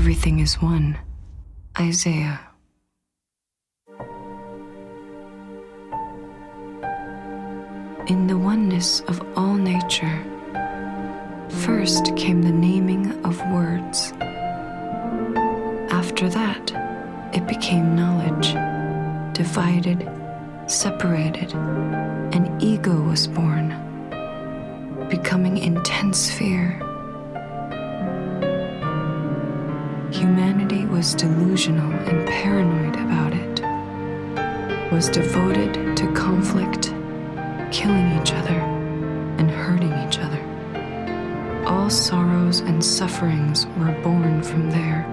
everything is one. Isaiah. In the oneness of all nature, first came the naming of words. After that, it became knowledge, divided, separated, an ego was born, becoming intense fear. Humanity was delusional and paranoid about it, was devoted to conflict, killing each other and hurting each other. All sorrows and sufferings were born from there.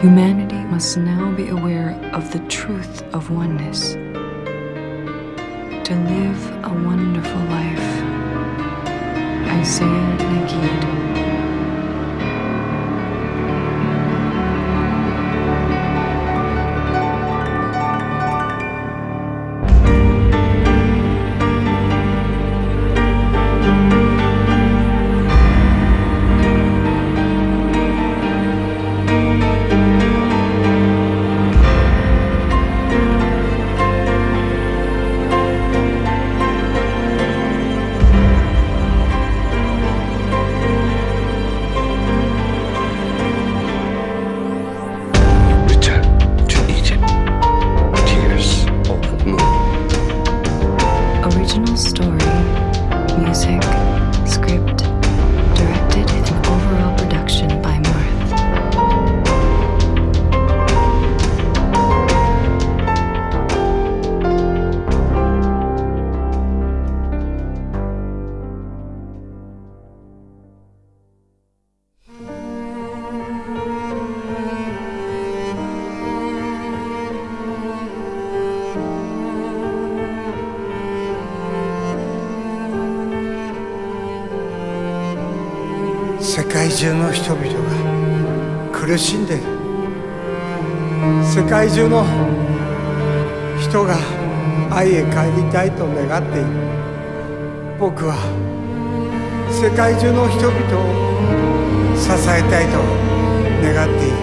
Humanity must now be aware of the truth of oneness, to live a wonderful life. Isaiah Naguib. Original story, music, script, directed and overall production by Marth.世界中の人々が苦しんでいる。世界中の人が愛へ帰りたいと願っている。僕は世界中の人々を支えたいと願っている。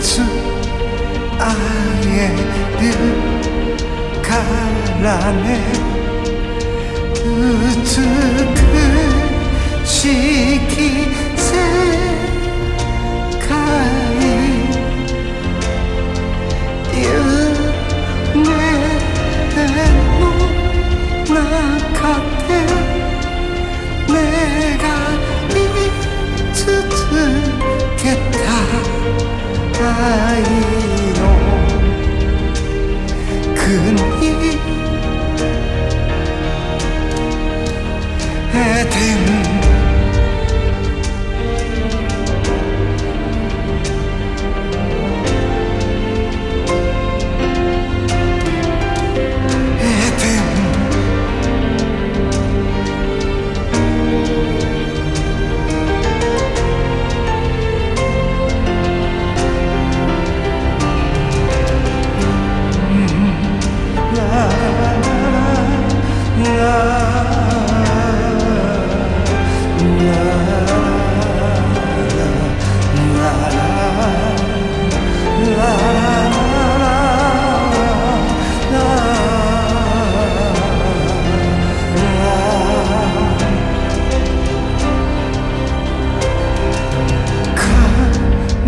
必会えるからね。美しき世界、夢の中で願い続けた愛の国、エデン。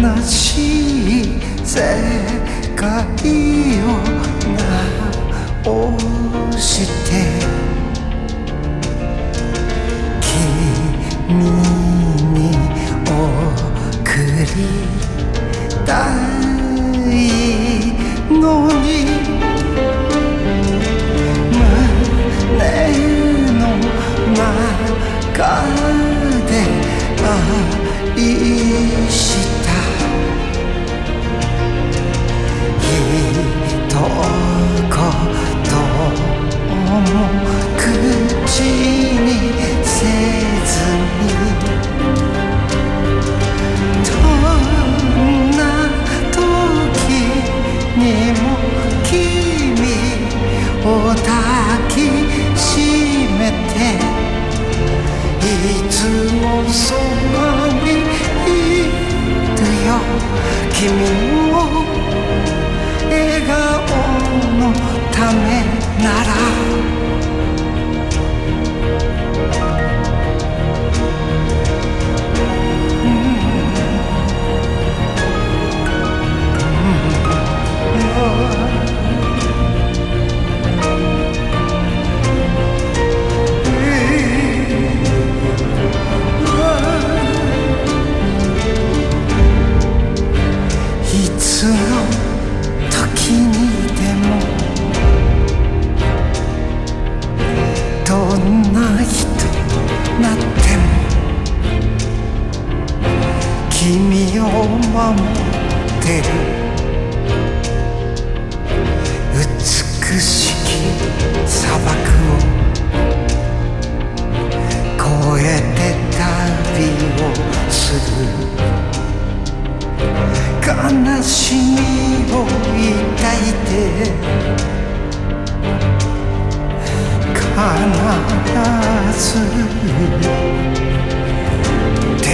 悲しい世界を直して君に送りたいのに胸の中で愛した一言も口にせずにどんな時にも君を抱きしめていつもそばにいるよ君の笑顔のためならいつの時にでもどんな人なっても君を守ってる美しき砂漠を越えて旅をする悲しみを抱いて必ず出会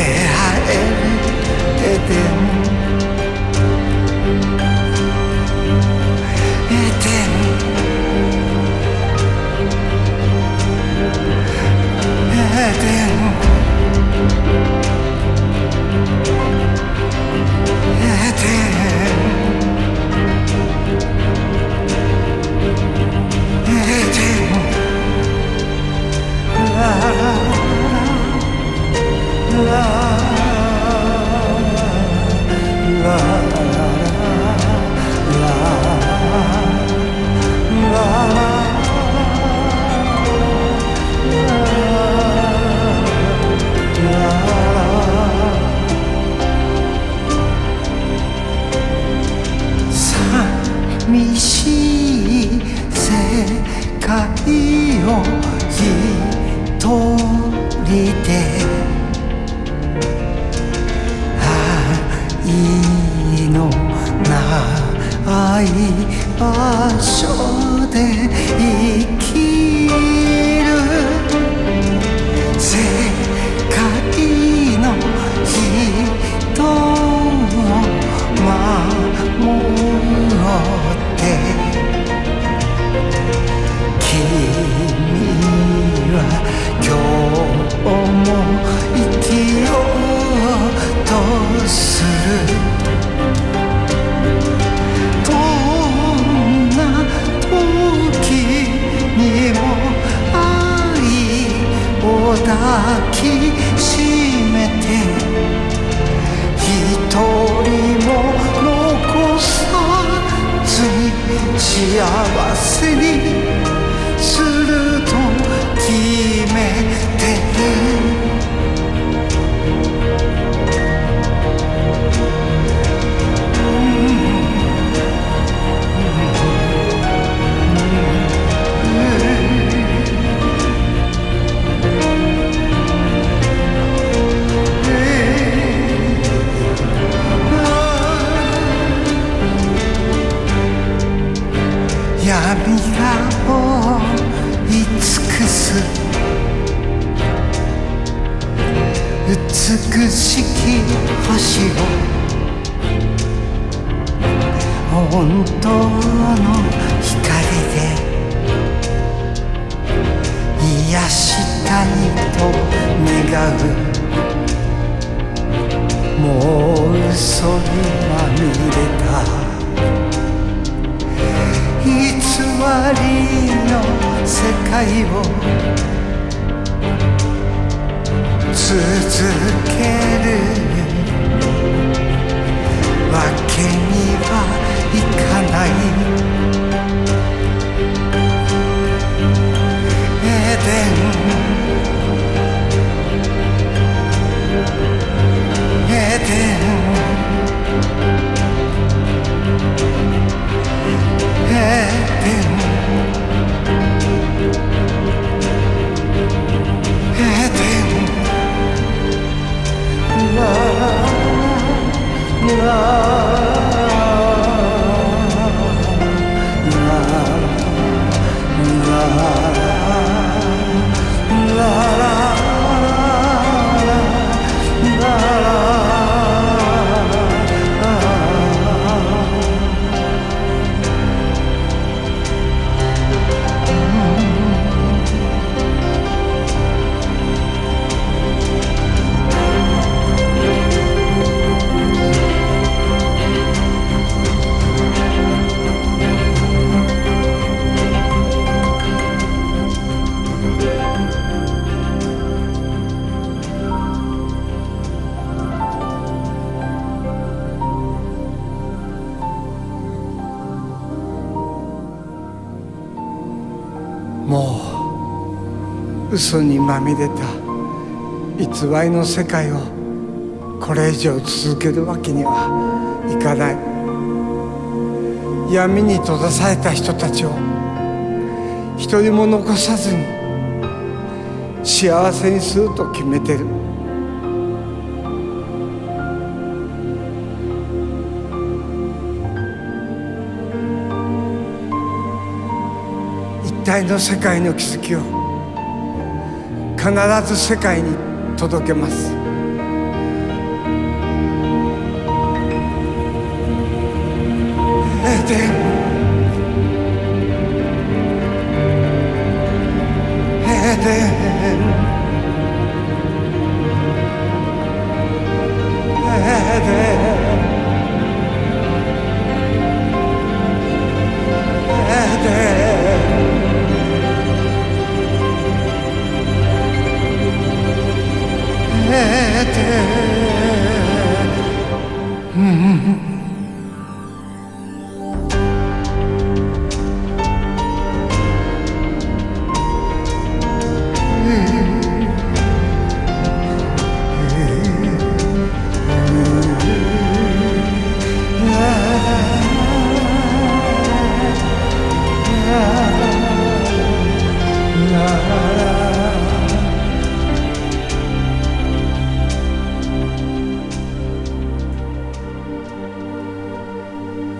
えるエデン寂しい世界を一人で愛のない場所で生きる世界の人を守って君は今日も生きようとするどんな時にも愛を抱きしめて一人も残さずに幸せにすると決めてる闇が美しき星を本当の光で癒したいと願う。もう嘘にまみれた偽りの世界を続けるわけにはいかない。エデンエデンエデンエデンもう嘘にまみれた偽りの世界をこれ以上続けるわけにはいかない。闇に閉ざされた人たちを一人も残さずに幸せにすると決めてる。一体の世界の奇跡を必ず世界に届けます。エデンエデンエデンエデン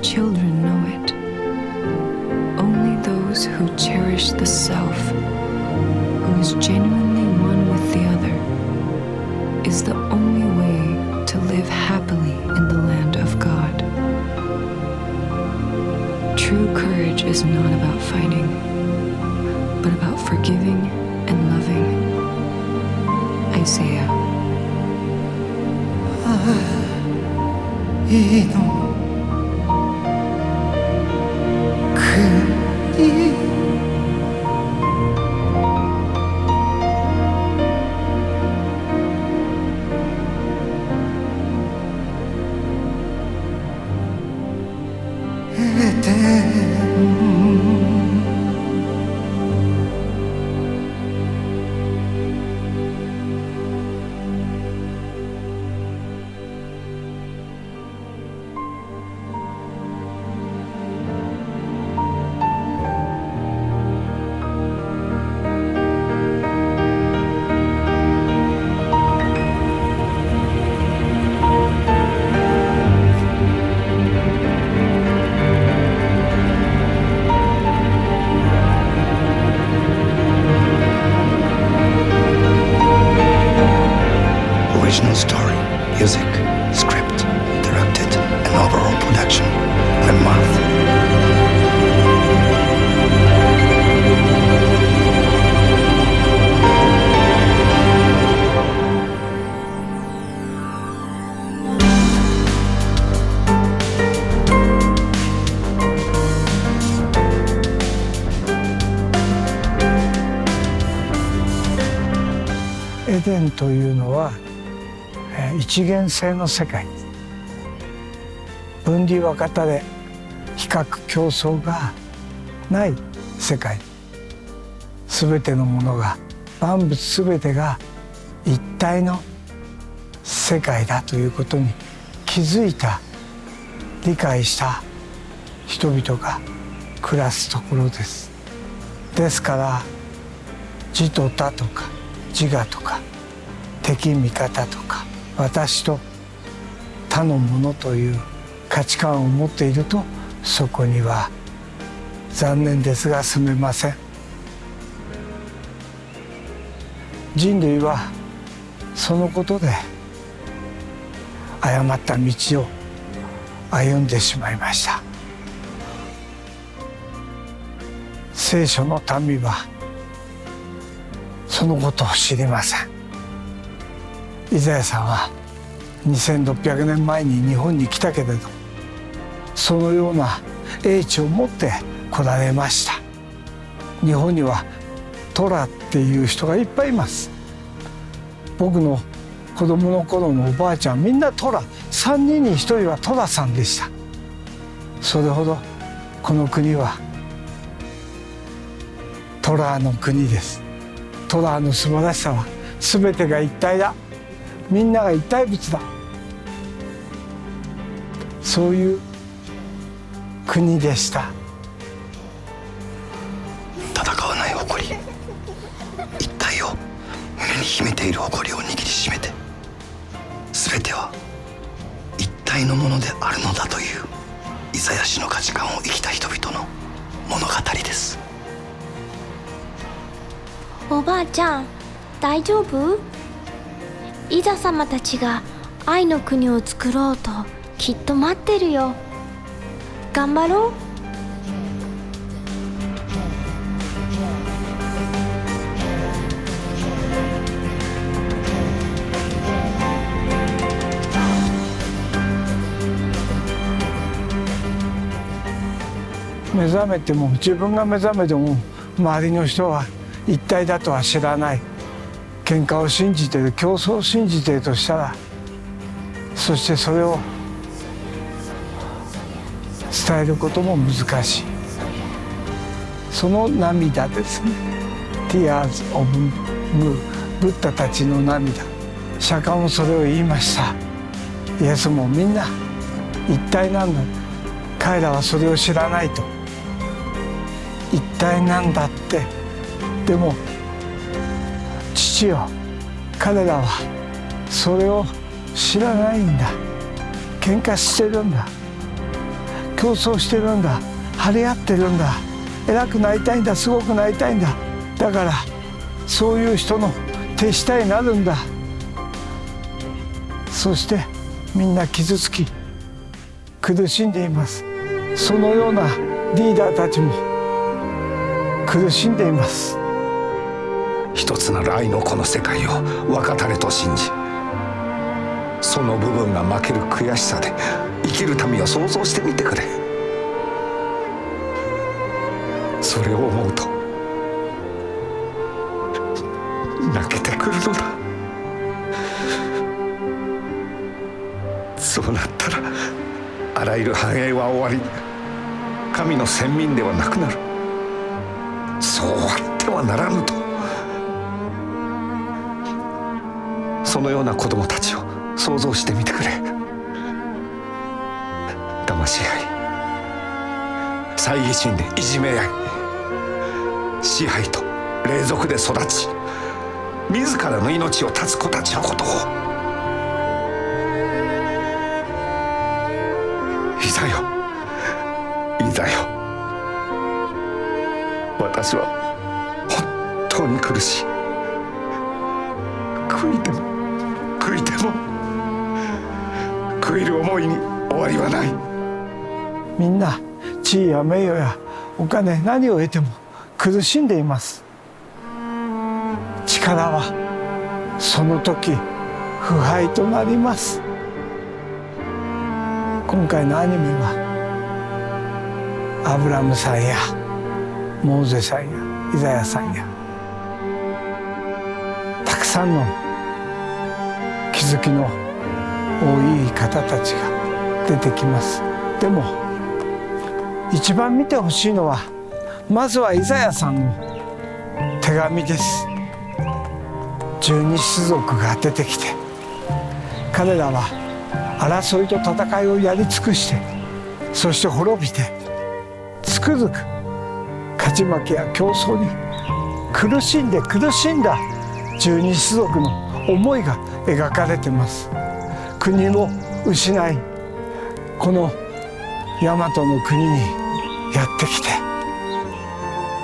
Children know it. Only those who cherish the self, who is genuinely one with the other, is the only way to live happily in the land of God. True courage is not about fighting, but about forgiving and loving. Isaiah. いいの original story, music, script, directed, and overall production by Marth.エデンというのは一元性の世界、分離分かたれ比較競争がない世界、全てのものが万物全てが一体の世界だということに気づいた、理解した人々が暮らすところです。ですから自と他とか自我とか敵味方とか私と他のものという価値観を持っていると、そこには残念ですが住めません。人類はそのことで誤った道を歩んでしまいました。聖書の民はそのことを知りません。イザヤさんは2600年前に日本に来たけれど、そのような英知を持って来られました。日本にはトラっていう人がいっぱいいます。僕の子供の頃のおばあちゃんみんなトラ、3人に1人はトラさんでした。それほどこの国はトラの国です。トラの素晴らしさは全てが一体だ、みんなが一体物だ、そういう国でした。戦わない誇り、一体を胸に秘めている誇りを握りしめて、全ては一体のものであるのだというイザヤ氏の価値観を生きた人々の物語です。おばあちゃん、大丈夫？イザ様たちが愛の国を作ろうときっと待ってるよ。頑張ろう。目覚めても、自分が目覚めても周りの人は一体だとは知らない。喧嘩を信じている、競争を信じているとしたら、そしてそれを伝えることも難しい。その涙ですね。 Tears of Mu、 ブッダたちの涙。釈迦もそれを言いました。イエスもみんな一体なんだ、彼らはそれを知らないと。一体なんだって。でも父よ、彼らはそれを知らないんだ。喧嘩してるんだ、競争してるんだ、張り合ってるんだ、偉くなりたいんだ、すごくなりたいんだ。だからそういう人の手下になるんだ。そしてみんな傷つき苦しんでいます。そのようなリーダーたちも苦しんでいます。一つなる愛のこの世界を分かたれと信じ、その部分が負ける悔しさで生きる民を想像してみてくれ。それを思うと泣けてくるのだ。そうなったらあらゆる繁栄は終わり、神の先民ではなくなる。そうあってはならぬと。そのような子供たちを想像してみてくれ。騙し合い、猜疑心でいじめ合い、支配と隷属で育ち、自らの命を絶つ子たちのことを。いざよ、いざよ。私は本当に苦しい。悔いても悔いても悔いる思いに終わりはない。みんな地位や名誉やお金、何を得ても苦しんでいます。力はその時腐敗となります。今回のアニメはアブラムさんやモーゼさんやイザヤさんやたくさんの気づきの多い方たちが出てきます。でも一番見てほしいのはまずはイザヤさんの手紙です。十二種族が出てきて、彼らは争いと戦いをやり尽くして、そして滅びてつくづく勝ち負けや競争に苦しんだ十二種族の思いが描かれてます。国を失い、この大和の国にやってきて、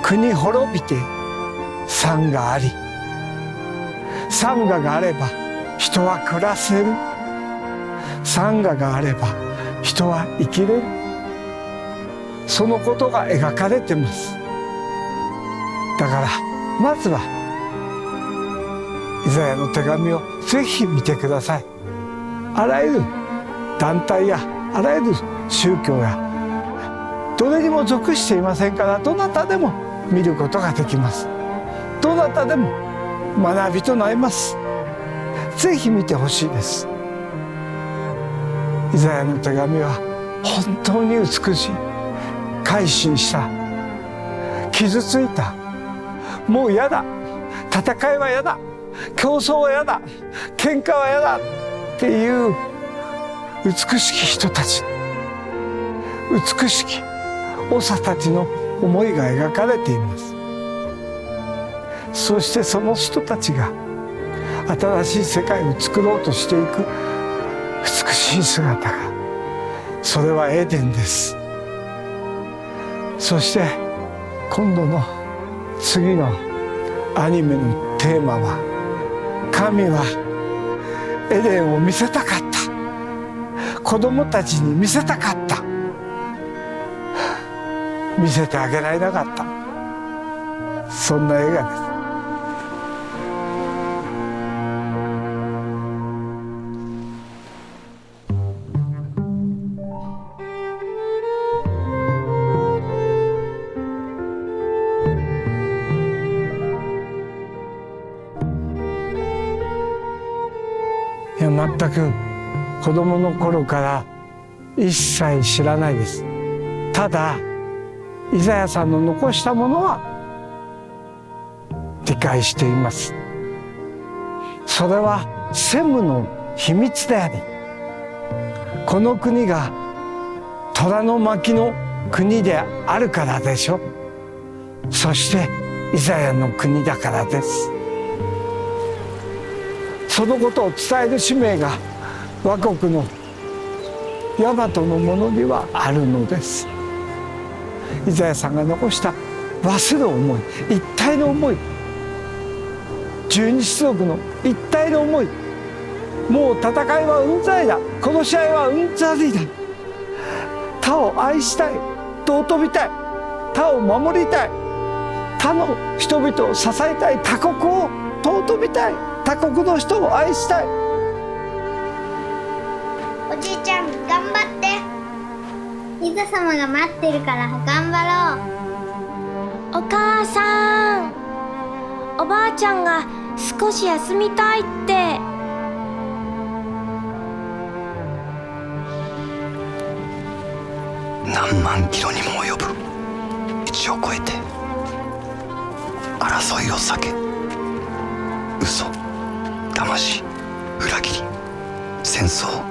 国滅びて山河あり、山河があれば人は暮らせる、山河があれば人は生きれる、そのことが描かれてます。だからまずはイザヤの手紙をぜひ見てください。あらゆる団体やあらゆる宗教やどれにも属していませんから、どなたでも見ることができます。どなたでも学びとなります。ぜひ見てほしいです。イザヤの手紙は本当に美しい。改心した、傷ついた、もう嫌だ、戦いは嫌だ、競争は嫌だ、喧嘩は嫌だっていう美しき人たち、美しき長たちの思いが描かれています。そしてその人たちが新しい世界を作ろうとしていく美しい姿が、それはエデンです。そして今度の次のアニメのテーマは、神はエデンを見せたかった、子供たちに見せたかった、見せてあげられなかった、そんな映画です。いや、全く子供の頃から一切知らないです。ただイザヤさんの残したものは理解しています。それはセムの秘密であり、この国が虎の巻の国であるからでしょ。そしてイザヤの国だからです。そのことを伝える使命が倭国の大和のものにはあるのです。イザヤさんが残した忘れる思い、一体の思い、十二種族の一体の思い、もう戦いはうんざりだ、殺し合いはうんざりだ、他を愛したい、尊びたい、他を守りたい、他の人々を支えたい、他国を尊びたい、他国の人を愛したい。おじいちゃん頑張って、イザ様が待ってるから頑張ろう。お母さん、おばあちゃんが少し休みたいって。何万キロにも及ぶ道を越えて、争いを避け、嘘、騙し、裏切り、戦争、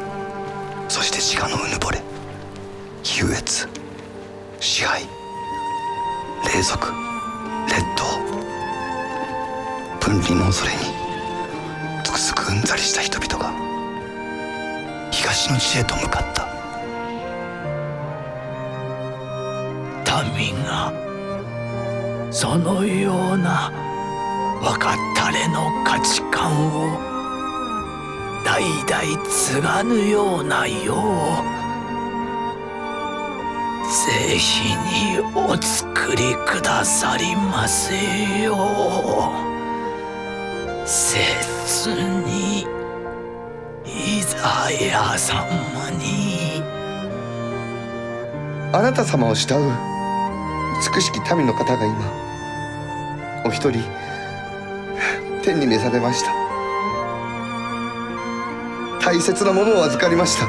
そして自我のうぬぼれ、優越、支配、隷属、劣等、分離の恐れにつくづくうんざりした人々が東の地へと向かった。民がそのような分かったれの価値観を代々継がぬような世をぜひにお作りくださりませよ。切にイザヤ様に。あなた様を慕う美しき民の方が今お一人天に召されました。大切なものを預かりました。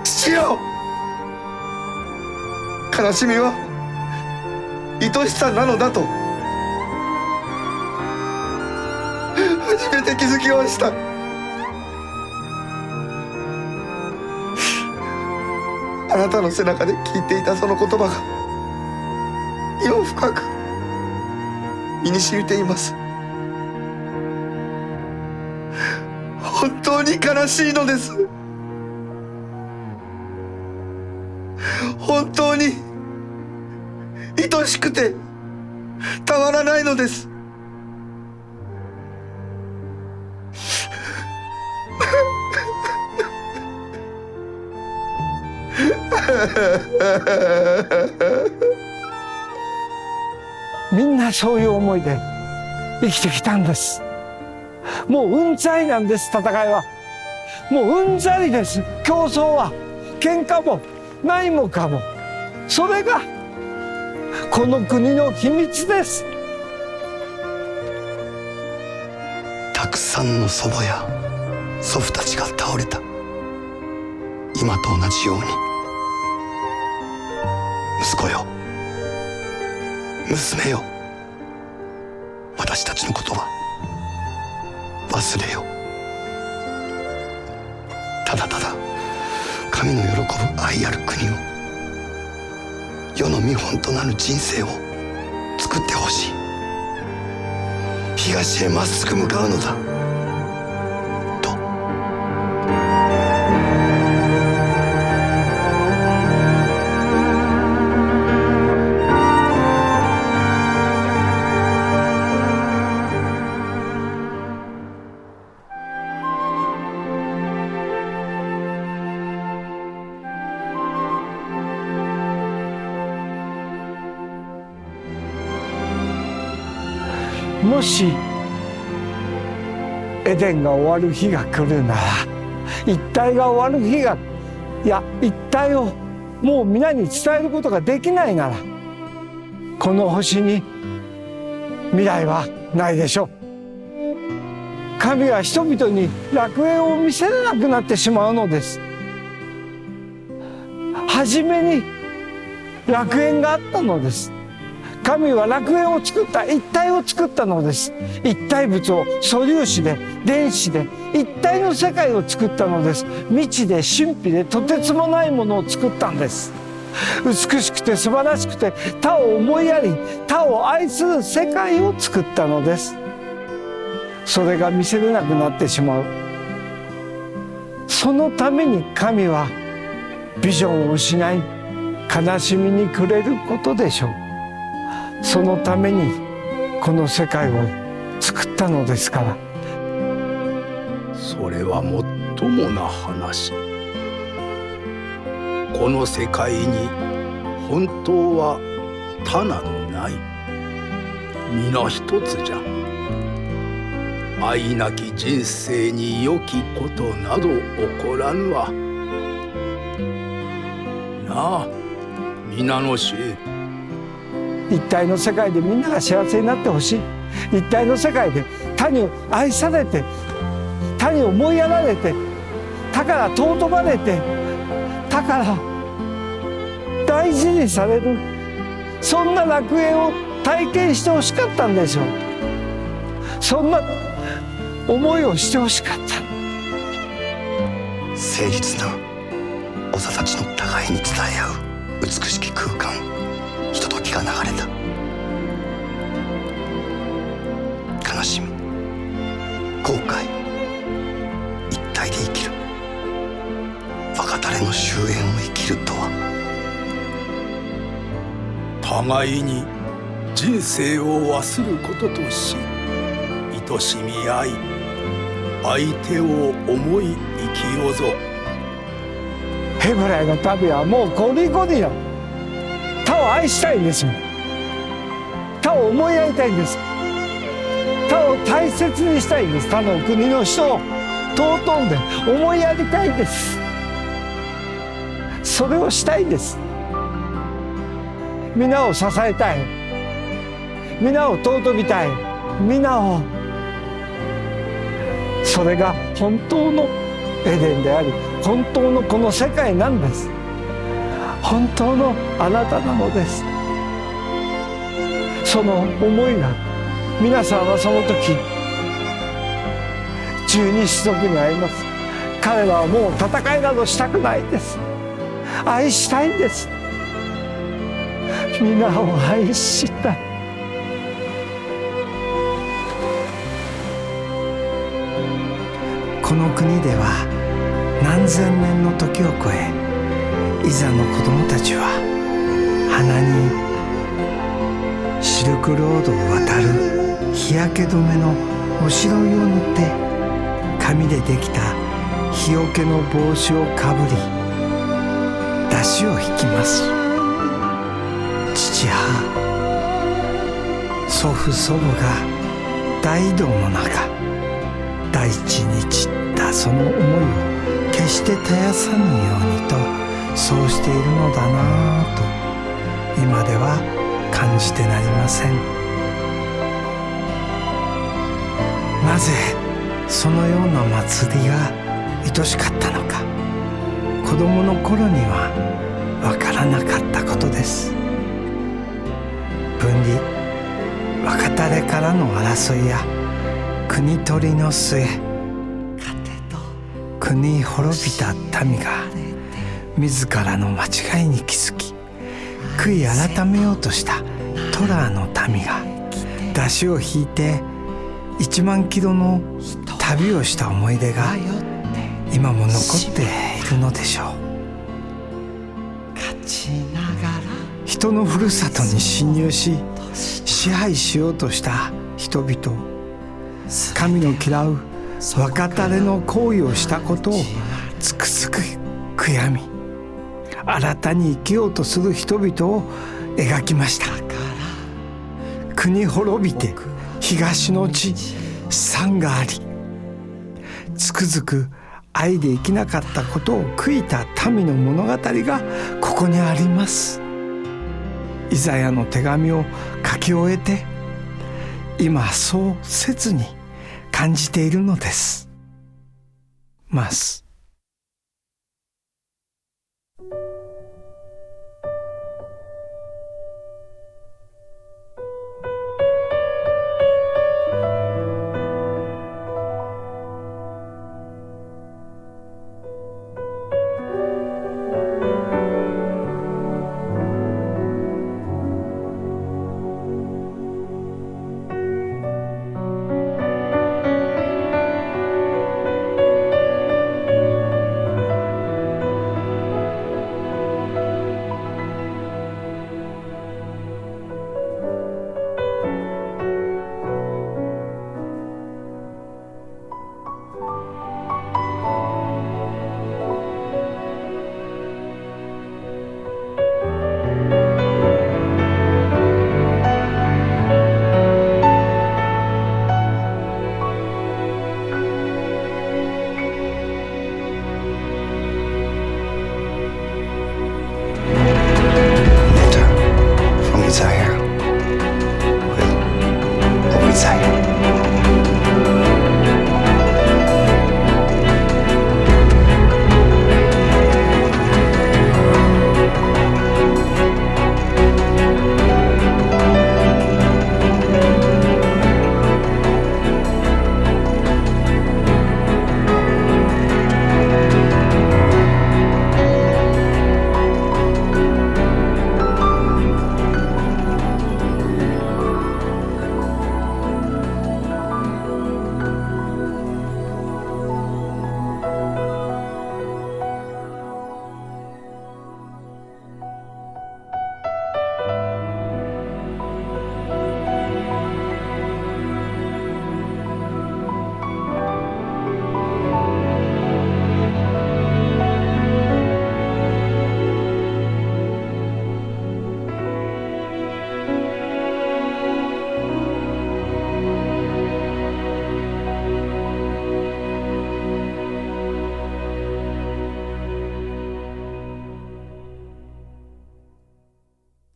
父よ、悲しみは愛しさなのだと初めて気づきました。あなたの背中で聞いていたその言葉が今深く身に染みています。本当に悲しいのです。本当に愛しくてたまらないのです。みんなそういう思いで生きてきたんです。もううんざりなんです。戦いはもううんざりです。競争は喧嘩も何もかも、それがこの国の秘密です。たくさんの祖母や祖父たちが倒れた今と同じように、息子よ、娘よ、私たちのことは忘れよ。ただただ神の喜ぶ愛ある国を、世の見本となる人生を作ってほしい。東へまっすぐ向かうのだと。もしエデンが終わる日が来るなら、一体が終わる日が、いや一体をもう皆に伝えることができないなら、この星に未来はないでしょう。神は人々に楽園を見せれなくなってしまうのです。初めに楽園があったのです。神は楽園を作った、一体を作ったのです。一体物を素粒子で電子で一体の世界を作ったのです。未知で神秘でとてつもないものを作ったんです。美しくて素晴らしくて他を思いやり他を愛する世界を作ったのです。それが見せれなくなってしまう。そのために神はビジョンを失い悲しみに暮れることでしょう。そのためにこの世界を作ったのですから。それはもっともな話。この世界に本当は他などない。皆一つじゃ。愛なき人生に良きことなど起こらぬわ。なあ、皆の衆。一体の世界でみんなが幸せになってほしい。一体の世界で他に愛されて、他に思いやられて、他から尊ばれて、他から大事にされる、そんな楽園を体験してほしかったんでしょう。そんな思いをしてほしかった。誠実な長たちの互いに伝え合う美しき空間、ひとときが流れた。悲しみ、後悔、一体で生きる、若誰の終焉を生きるとは。互いに人生を忘ることとし、愛慈しみ合い、相手を思い生きようぞ。ヘブライの民はもうゴリゴリの他を愛したいんですよ。他を思いやりたいんです。他を大切にしたいんです。他の国の人を尊んで思いやりたいんです。それをしたいんです。皆を支えたい、皆を尊びたい、皆を、それが本当のエデンであり、本当のこの世界なんです。本当のあなたなのです。その思いが、皆さんはその時十二支族に会います。彼らはもう戦いなどしたくないんです。愛したいんです。皆を愛したい。この国では何千年の時を超え、いざの子供たちは鼻にシルクロードを渡る日焼け止めのおしろいを塗って、紙でできた日よけの帽子をかぶり、出汁を引きます。父母、祖父祖母が大移動の中、大地に散ったその思いを決して絶やさぬようにと、そうしているのだなぁと今では感じてなりません。なぜそのような祭りが愛しかったのか、子供の頃にはわからなかったことです。分離、若たれからの争いや国取りの末、国滅びた民が自らの間違いに気づき、悔い改めようとしたトラーの民が出汁を引いて1万キロの旅をした思い出が今も残っているのでしょう。人のふるさとに侵入し支配しようとした人々、神の嫌う若たれの行為をしたことをつくづく悔やみ、新たに生きようとする人々を描きました。国滅びて東の地、山があり、つくづく愛で生きなかったことを悔いた民の物語がここにあります。イザヤの手紙を書き終えて、今そう切に感じているのですます。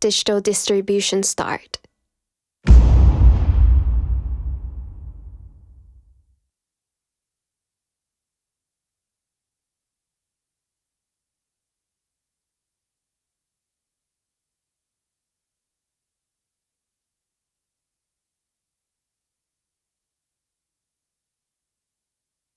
digital distribution start?